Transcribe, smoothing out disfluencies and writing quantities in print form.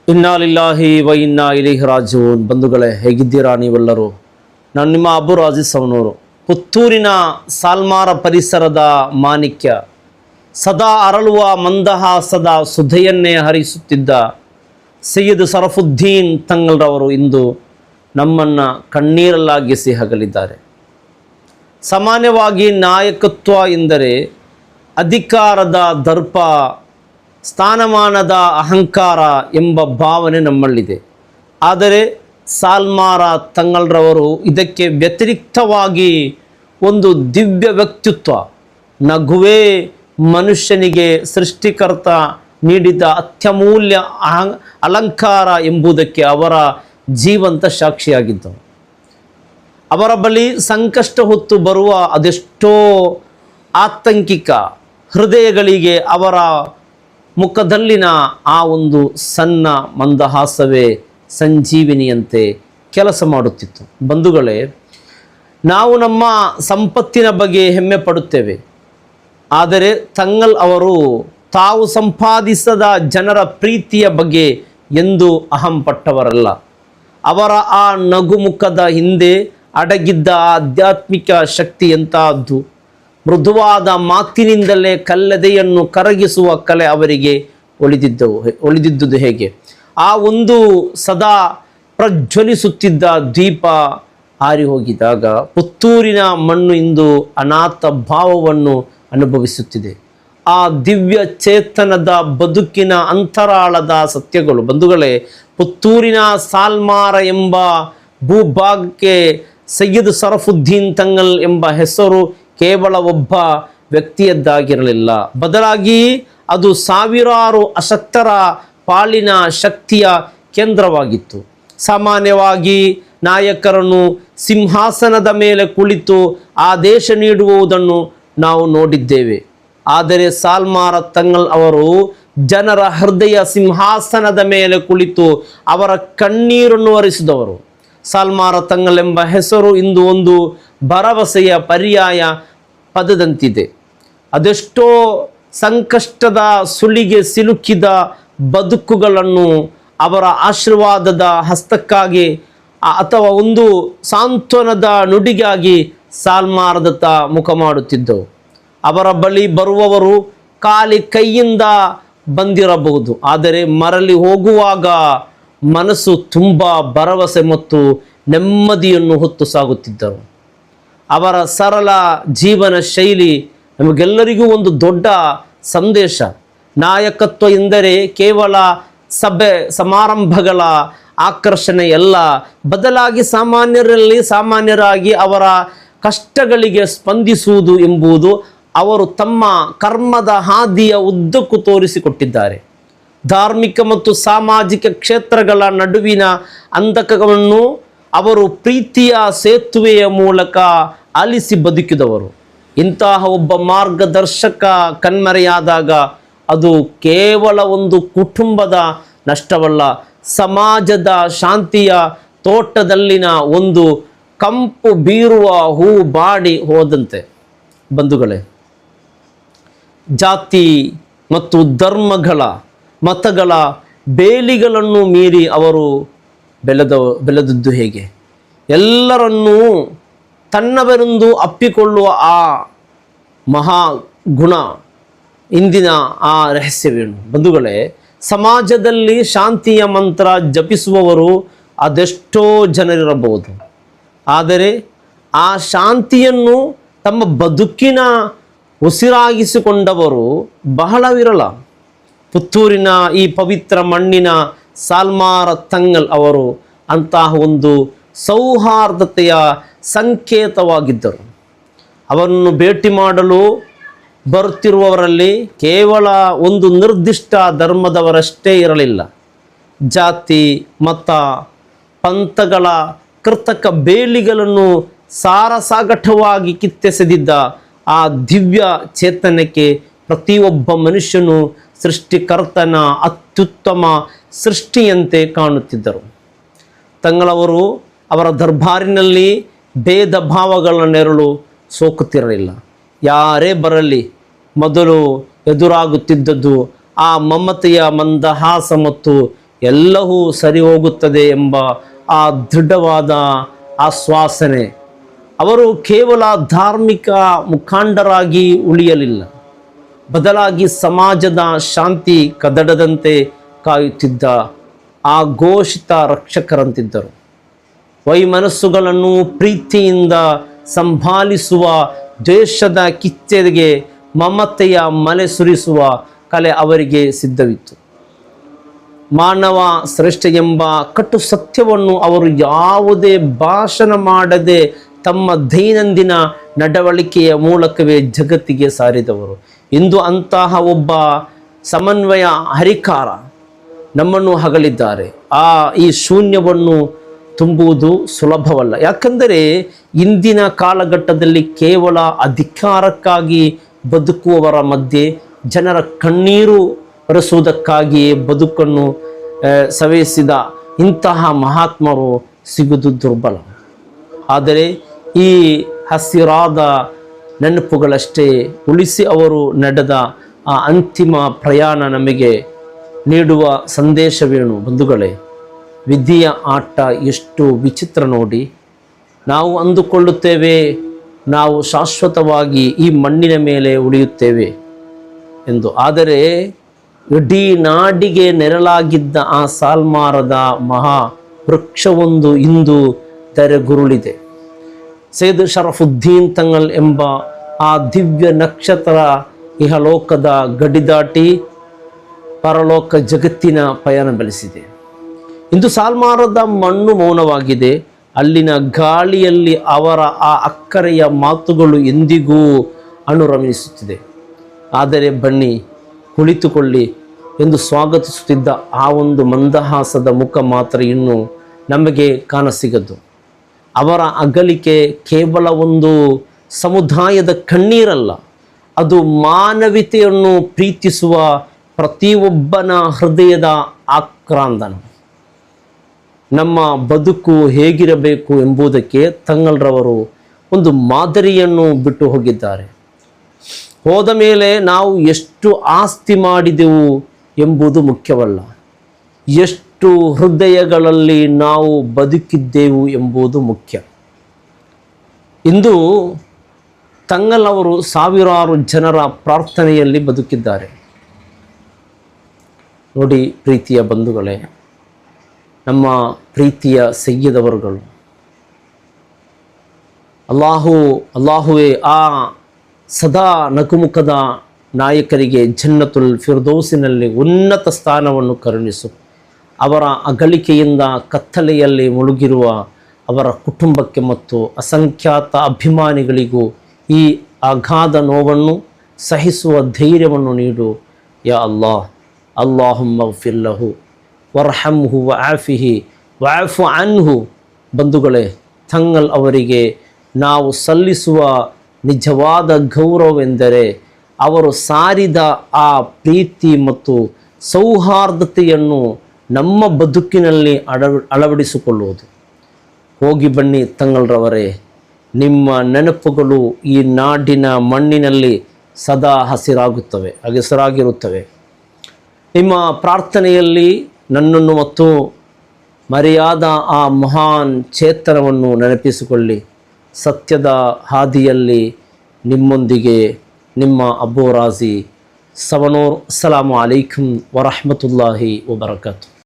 ಇನ್ನಾ ಲಿಲ್ಲಾಹಿ ವ ಇನ್ನಾ ಇಲೈಹಿ ರಾಜಿಊನ್. ಬಂಧುಗಳೇ, ಹೇಗಿದ್ದೀರಾ ನೀವೆಲ್ಲರೂ? ನಾನು ನಿಮ್ಮ ಅಬು ರಾಜಿಸ್ ಅವನವರು, ಪುತ್ತೂರಿನ ಸಾಲ್ಮಾರ ಪರಿಸರದ ಮಾಣಿಕ್ಯ, ಸದಾ ಅರಳುವ ಮಂದಹಾಸದ ಸುಧೆಯನ್ನೇ ಹರಿಸುತ್ತಿದ್ದ ಸೈಯದ್ ಸರಫುದ್ದೀನ್ ತಂಗಲ್ರವರು ಇಂದು ನಮ್ಮನ್ನು ಕಣ್ಣೀರಲ್ಲಾಗಿಸಿ ಹಗಲಿದ್ದಾರೆ. ಸಾಮಾನ್ಯವಾಗಿ ನಾಯಕತ್ವ ಎಂದರೆ ಅಧಿಕಾರದ ದರ್ಪ, ಸ್ಥಾನಮಾನದ ಅಹಂಕಾರ ಎಂಬ ಭಾವನೆ ನಮ್ಮಲ್ಲಿದೆ. ಆದರೆ ಸಾಲ್ಮಾರ ತಂಗಲ್ರವರು ಇದಕ್ಕೆ ವ್ಯತಿರಿಕ್ತವಾಗಿ ಒಂದು ದಿವ್ಯ ವ್ಯಕ್ತಿತ್ವ, ನಗುವೇ ಮನುಷ್ಯನಿಗೆ ಸೃಷ್ಟಿಕರ್ತ ನೀಡಿದ ಅತ್ಯಮೂಲ್ಯ ಅಲಂಕಾರ ಎಂಬುದಕ್ಕೆ ಅವರ ಜೀವಂತ ಸಾಕ್ಷಿಯಾಗಿದ್ದವು. ಅವರ ಬಳಿ ಸಂಕಷ್ಟ ಹೊತ್ತು ಬರುವ ಅದೆಷ್ಟೋ ಆತಂಕಿಕ ಹೃದಯಗಳಿಗೆ ಅವರ ಮುಖದಲ್ಲಿನ ಆ ಒಂದು ಸಣ್ಣ ಮಂದಹಾಸವೇ ಸಂಜೀವಿನಿಯಂತೆ ಕೆಲಸ ಮಾಡುತ್ತಿತ್ತು. ಬಂಧುಗಳೇ, ನಾವು ನಮ್ಮ ಸಂಪತ್ತಿನ ಬಗ್ಗೆ ಹೆಮ್ಮೆ ಪಡುತ್ತೇವೆ. ಆದರೆ ತಂಗಲ್ ಅವರು ತಾವು ಸಂಪಾದಿಸದ ಜನರ ಪ್ರೀತಿಯ ಬಗ್ಗೆ ಎಂದೂ ಅಹಂಪಟ್ಟವರಲ್ಲ. ಅವರ ಆ ನಗುಮುಖದ ಹಿಂದೆ ಅಡಗಿದ್ದ ಆಧ್ಯಾತ್ಮಿಕ ಶಕ್ತಿ ಎಂತಹದ್ದು. ಮೃದುವಾದ ಮಾತಿನಿಂದಲೇ ಕಲ್ಲದೆಯನ್ನು ಕರಗಿಸುವ ಕಲೆ ಅವರಿಗೆ ಒಲಿದಿದ್ದುದು ಹೇಗೆ? ಆ ಒಂದು ಸದಾ ಪ್ರಜ್ವಲಿಸುತ್ತಿದ್ದ ದೀಪ ಆರಿ ಹೋಗಿದಾಗ ಪುತ್ತೂರಿನ ಮಣ್ಣು ಇಂದು ಅನಾಥ ಭಾವವನ್ನು ಅನುಭವಿಸುತ್ತಿದೆ. ಆ ದಿವ್ಯ ಚೇತನದ ಬದುಕಿನ ಅಂತರಾಳದ ಸತ್ಯಗಳು. ಬಂಧುಗಳೇ, ಪುತ್ತೂರಿನ ಸಾಲ್ಮಾರ ಎಂಬ ಭೂಭಾಗಕ್ಕೆ ಸೈಯದ್ ಸರಫುದ್ದೀನ್ ತಂಗಲ್ ಎಂಬ ಹೆಸರು ಕೇವಲ ಒಬ್ಬ ವ್ಯಕ್ತಿಯದ್ದಾಗಿರಲಿಲ್ಲ. ಬದಲಾಗಿ ಅದು ಸಾವಿರಾರು ಅಶಕ್ತರ ಪಾಲಿನ ಶಕ್ತಿಯ ಕೇಂದ್ರವಾಗಿತ್ತು. ಸಾಮಾನ್ಯವಾಗಿ ನಾಯಕರನ್ನು ಸಿಂಹಾಸನದ ಮೇಲೆ ಕುಳಿತು ಆದೇಶ ನೀಡುವುದನ್ನು ನಾವು ನೋಡಿದ್ದೇವೆ. ಆದರೆ ಸಾಲ್ಮಾರ ತಂಗಲ್ ಅವರು ಜನರ ಹೃದಯ ಸಿಂಹಾಸನದ ಮೇಲೆ ಕುಳಿತು ಅವರ ಕಣ್ಣೀರನ್ನು ಹರಿಸಿದವರು. ಸಾಲ್ಮಾರ ತಂಗಲ್ ಎಂಬ ಹೆಸರು ಇಂದು ಒಂದು ಭರವಸೆಯ ಪರ್ಯಾಯ ಪದದಂತಿದೆ. ಅದೆಷ್ಟೋ ಸಂಕಷ್ಟದ ಸುಳಿಗೆ ಸಿಲುಕಿದ ಬದುಕುಗಳನ್ನು ಅವರ ಆಶೀರ್ವಾದದ ಹಸ್ತಕ್ಕಾಗಿ ಅಥವಾ ಒಂದು ಸಾಂತ್ವನದ ನುಡಿಗಾಗಿ ಸಾಲ್ಮಾರದತ್ತ ಮುಖ ಮಾಡುತ್ತಿದ್ದವು. ಅವರ ಬಳಿ ಬರುವವರು ಖಾಲಿ ಕೈಯಿಂದ ಬಂದಿರಬಹುದು, ಆದರೆ ಮರಳಿ ಹೋಗುವಾಗ ಮನಸ್ಸು ತುಂಬ ಭರವಸೆ ಮತ್ತು ನೆಮ್ಮದಿಯನ್ನು ಹೊತ್ತು ಸಾಗುತ್ತಿದ್ದರು. ಅವರ ಸರಳ ಜೀವನ ಶೈಲಿ ನಮಗೆಲ್ಲರಿಗೂ ಒಂದು ದೊಡ್ಡ ಸಂದೇಶ. ನಾಯಕತ್ವ ಎಂದರೆ ಕೇವಲ ಸಭೆ ಸಮಾರಂಭಗಳ ಆಕರ್ಷಣೆಯಲ್ಲ, ಬದಲಾಗಿ ಸಾಮಾನ್ಯರಾಗಿ ಅವರ ಕಷ್ಟಗಳಿಗೆ ಸ್ಪಂದಿಸುವುದು ಎಂಬುದು ಅವರು ತಮ್ಮ ಕರ್ಮದ ಹಾದಿಯ ಉದ್ದಕ್ಕೂ ತೋರಿಸಿಕೊಟ್ಟಿದ್ದಾರೆ. ಧಾರ್ಮಿಕ ಮತ್ತು ಸಾಮಾಜಿಕ ಕ್ಷೇತ್ರಗಳ ನಡುವಿನ ಅಂಧಕವನ್ನು ಅವರು ಪ್ರೀತಿಯ ಸೇತುವೆಯ ಮೂಲಕ ಅಲಿಸಿ ಬದುಕಿದವರು. ಇಂತಹ ಒಬ್ಬ ಮಾರ್ಗದರ್ಶಕ ಕಣ್ಮರೆಯಾದಾಗ ಅದು ಕೇವಲ ಒಂದು ಕುಟುಂಬದ ನಷ್ಟವಲ್ಲ, ಸಮಾಜದ ಶಾಂತಿಯ ತೋಟದಲ್ಲಿನ ಒಂದು ಕಂಪು ಬೀರುವ ಹೂ ಬಾಡಿ ಹೋದಂತೆ. ಬಂಧುಗಳೇ, ಜಾತಿ ಮತ್ತು ಮತಗಳ ಬೇಲಿಗಳನ್ನು ಮೀರಿ ಅವರು ಬೆಳೆದದ್ದು ಹೇಗೆ? ಎಲ್ಲರನ್ನೂ ತನ್ನವರೆಂದು ಅಪ್ಪಿಕೊಳ್ಳುವ ಆ ಮಹಾ ಗುಣ ಇಂದಿನ ಆ ರಹಸ್ಯವೇನು? ಬಂಧುಗಳೇ, ಸಮಾಜದಲ್ಲಿ ಶಾಂತಿಯ ಮಂತ್ರ ಜಪಿಸುವವರು ಅದೆಷ್ಟೋ ಜನರಿರಬಹುದು, ಆದರೆ ಆ ಶಾಂತಿಯನ್ನು ತಮ್ಮ ಬದುಕಿನ ಉಸಿರಾಗಿಸಿಕೊಂಡವರು ಬಹಳ ವಿರಳ. ಪುತ್ತೂರಿನ ಈ ಪವಿತ್ರ ಮಣ್ಣಿನ ಸಾಲ್ಮಾರ ತಂಗಲ್ ಅವರು ಅಂತಹ ಒಂದು ಸೌಹಾರ್ದತೆಯ ಸಂಕೇತವಾಗಿದ್ದರು. ಅವರನ್ನು ಭೇಟಿ ಮಾಡಲು ಬರುತ್ತಿರುವವರಲ್ಲಿ ಕೇವಲ ಒಂದು ನಿರ್ದಿಷ್ಟ ಧರ್ಮದವರಷ್ಟೇ ಇರಲಿಲ್ಲ. ಜಾತಿ, ಮತ, ಪಂಥಗಳ ಕೃತಕ ಬೇಲಿಗಳನ್ನು ಸಾರಸಾಗಠವಾಗಿ ಕಿತ್ತೆಸೆದಿದ್ದ ಆ ದಿವ್ಯ ಚೇತನಕ್ಕೆ ಪ್ರತಿಯೊಬ್ಬ ಮನುಷ್ಯನು ಸೃಷ್ಟಿಕರ್ತನ ಅತ್ಯುತ್ತಮ ಸೃಷ್ಟಿಯಂತೆ ಕಾಣುತ್ತಿದ್ದರು. ತಂಗಳವರು ಅವರ ದರ್ಬಾರಿನಲ್ಲಿ ಭೇದ ಭಾವಗಳ ನೆರಳು ಸೋಕುತ್ತಿರಲಿಲ್ಲ. ಯಾರೇ ಬರಲಿ ಮೊದಲು ಎದುರಾಗುತ್ತಿದ್ದದ್ದು ಆ ಮಮತೆಯ ಮಂದಹಾಸ ಮತ್ತು ಎಲ್ಲವೂ ಸರಿ ಹೋಗುತ್ತದೆ ಎಂಬ ಆ ದೃಢವಾದ ಆಶ್ವಾಸನೆ. ಅವರು ಕೇವಲ ಧಾರ್ಮಿಕ ಮುಖಂಡರಾಗಿ ಉಳಿಯಲಿಲ್ಲ, ಬದಲಾಗಿ ಸಮಾಜದ ಶಾಂತಿ ಕದಡದಂತೆ ಕಾಯುತ್ತಿದ್ದ ಆ ಘೋಷಿತ ರಕ್ಷಕರಂತಿದ್ದರು. ವೈಮನಸ್ಸುಗಳನ್ನು ಪ್ರೀತಿಯಿಂದ ಸಂಭಾಲಿಸುವ, ದ್ವೇಷದ ಕಿಚ್ಚೆಗೆ ಮಮತೆಯ ಮಲೆ ಸುರಿಸುವ ಕಲೆ ಅವರಿಗೆ ಸಿದ್ಧವಿತ್ತು. ಮಾನವ ಶ್ರೇಷ್ಠ ಎಂಬ ಕಟು ಸತ್ಯವನ್ನು ಅವರು ಯಾವುದೇ ಭಾಷಣ ಮಾಡದೆ ತಮ್ಮ ದೈನಂದಿನ ನಡವಳಿಕೆಯ ಮೂಲಕವೇ ಜಗತ್ತಿಗೆ ಸಾರಿದವರು. ಇಂದು ಅಂತಹ ಒಬ್ಬ ಸಮನ್ವಯ ಹರಿಕಾರ ನಮ್ಮನ್ನು ಹಗಲಿದ್ದಾರೆ. ಈ ಶೂನ್ಯವನ್ನು ತುಂಬುವುದು ಸುಲಭವಲ್ಲ. ಯಾಕಂದರೆ ಇಂದಿನ ಕಾಲಘಟ್ಟದಲ್ಲಿ ಕೇವಲ ಅಧಿಕಾರಕ್ಕಾಗಿ ಬದುಕುವವರ ಮಧ್ಯೆ ಜನರ ಕಣ್ಣೀರು ಒರೆಸುವುದಕ್ಕಾಗಿಯೇ ಬದುಕನ್ನು ಸವೆಸಿದ ಇಂತಹ ಮಹಾತ್ಮರು ಸಿಗುವುದು ದುರ್ಬಲ. ಆದರೆ ಈ ಹಸಿರಾದ ನೆನಪುಗಳಷ್ಟೇ ಉಳಿಸಿ ಅವರು ನಡೆದ ಆ ಅಂತಿಮ ಪ್ರಯಾಣ ನಮಗೆ ನೀಡುವ ಸಂದೇಶವೇನು ಬಂಧುಗಳೇ? ವಿಧಿಯ ಆಟ ಎಷ್ಟು ವಿಚಿತ್ರ ನೋಡಿ. ನಾವು ಅಂದುಕೊಳ್ಳುತ್ತೇವೆ ನಾವು ಶಾಶ್ವತವಾಗಿ ಈ ಮಣ್ಣಿನ ಮೇಲೆ ಉಳಿಯುತ್ತೇವೆ ಎಂದು. ಆದರೆ ಇಡೀ ನಾಡಿಗೆ ನೆರಳಾಗಿದ್ದ ಆ ಸಾಲ್ಮಾರದ ಮಹಾ ವೃಕ್ಷವೊಂದು ಇಂದು ತೆರೆಗುರುಳಿದೆ. ಸೈಯದ್ ಶರಫುದ್ದೀನ್ ತಂಗಲ್ ಎಂಬ ಆ ದಿವ್ಯ ನಕ್ಷತ್ರ ಇಹಲೋಕದ ಗಡಿದಾಟಿ ಪರಲೋಕ ಜಗತ್ತಿನ ಪಯಣ ಬೆಳೆಸಿದೆ. ಇಂದು ಸಾಲ್ಮಾರದ ಮಣ್ಣು ಮೌನವಾಗಿದೆ. ಅಲ್ಲಿನ ಗಾಳಿಯಲ್ಲಿ ಅವರ ಆ ಅಕ್ಕರೆಯ ಮಾತುಗಳು ಎಂದಿಗೂ ಅನುರಮಿಸುತ್ತಿದೆ. ಆದರೆ ಬನ್ನಿ ಕುಳಿತುಕೊಳ್ಳಿ ಎಂದು ಸ್ವಾಗತಿಸುತ್ತಿದ್ದ ಆ ಒಂದು ಮಂದಹಾಸದ ಮುಖ ಮಾತ್ರ ಇನ್ನೂ ನಮಗೆ ಕಾಣಸಿಗದು. ಅವರ ಅಗಲಿಕೆ ಕೇವಲ ಒಂದು ಸಮುದಾಯದ ಕಣ್ಣೀರಲ್ಲ, ಅದು ಮಾನವೀಯತೆಯನ್ನು ಪ್ರೀತಿಸುವ ಪ್ರತಿಯೊಬ್ಬನ ಹೃದಯದ ಆಕ್ರಂದನ. ನಮ್ಮ ಬದುಕು ಹೇಗಿರಬೇಕು ಎಂಬುದಕ್ಕೆ ತಂಗಲ್ರವರು ಒಂದು ಮಾದರಿಯನ್ನು ಬಿಟ್ಟು ಹೋಗಿದ್ದಾರೆ. ಹೋದ ಮೇಲೆ ನಾವು ಎಷ್ಟು ಆಸ್ತಿ ಮಾಡಿದೆವು ಎಂಬುದು ಮುಖ್ಯವಲ್ಲ, ಎಷ್ಟು ಹೃದಯಗಳಲ್ಲಿ ನಾವು ಬದುಕಿದ್ದೆವು ಎಂಬುದು ಮುಖ್ಯ. ಇಂದು ತಂಗಲ್ ಅವರು ಸಾವಿರಾರು ಜನರ ಪ್ರಾರ್ಥನೆಯಲ್ಲಿ ಬದುಕಿದ್ದಾರೆ. ನೋಡಿ ಪ್ರೀತಿಯ ಬಂಧುಗಳೇ, ನಮ್ಮ ಪ್ರೀತಿಯ ಸಯ್ಯದವರುಗಳು, ಅಲ್ಲಾಹುವೇ ಆ ಸದಾ ನಗುಮುಖದ ನಾಯಕರಿಗೆ ಜನ್ನತುಲ್ ಫಿರ್ದೌಸಿನಲ್ಲಿ ಉನ್ನತ ಸ್ಥಾನವನ್ನು ಕರುಣಿಸು. ಅವರ ಅಗಲಿಕೆಯಿಂದ ಕತ್ತಲೆಯಲ್ಲಿ ಮುಳುಗಿರುವ ಅವರ ಕುಟುಂಬಕ್ಕೆ ಮತ್ತು ಅಸಂಖ್ಯಾತ ಅಭಿಮಾನಿಗಳಿಗೂ ಈ ಅಗಾಧ ನೋವನ್ನು ಸಹಿಸುವ ಧೈರ್ಯವನ್ನು ನೀಡು ಯಾ ಅಲ್ಲಾಹ್. ಅಲ್ಲಾಹುಮ್ಮ ಘಫಿರ್ ಲಹು ವರ್ಹಮ್ಹು ವಆಫಿಹಿ ವಅಫು ಅನ್ಹು. ಬಂಧುಗಳೇ, ತಂಗಲ್ ಅವರಿಗೆ ನಾವು ಸಲ್ಲಿಸುವ ನಿಜವಾದ ಗೌರವವೆಂದರೆ ಅವರು ಸಾರಿದ ಆ ಪ್ರೀತಿ ಮತ್ತು ಸೌಹಾರ್ದತೆಯನ್ನು ನಮ್ಮ ಬದುಕಿನಲ್ಲಿ ಅಳವಡಿಸಿಕೊಳ್ಳುವುದು. ಹೋಗಿ ಬನ್ನಿ ತಂಗಲ್ರವರೇ, ನಿಮ್ಮ ನೆನಪುಗಳು ಈ ನಾಡಿನ ಮಣ್ಣಿನಲ್ಲಿ ಸದಾ ಹಸಿರಾಗಿರುತ್ತವೆ. ನಿಮ್ಮ ಪ್ರಾರ್ಥನೆಯಲ್ಲಿ ನನ್ನನ್ನು ಮತ್ತು ಮರೆಯಾದ ಆ ಮಹಾನ್ ಚೇತನವನ್ನು ನೆನಪಿಸಿಕೊಳ್ಳಿ. ಸತ್ಯದ ಹಾದಿಯಲ್ಲಿ ನಿಮ್ಮೊಂದಿಗೆ ನಿಮ್ಮ ಅಬ್ಬು ರಾಜಿ ಸವನೂರ್. ಅಸ್ಸಲಾಮು ಅಲೈಕುಂ ವರಹಮತುಲ್ಲಾಹಿ ವಬರಕಾತು.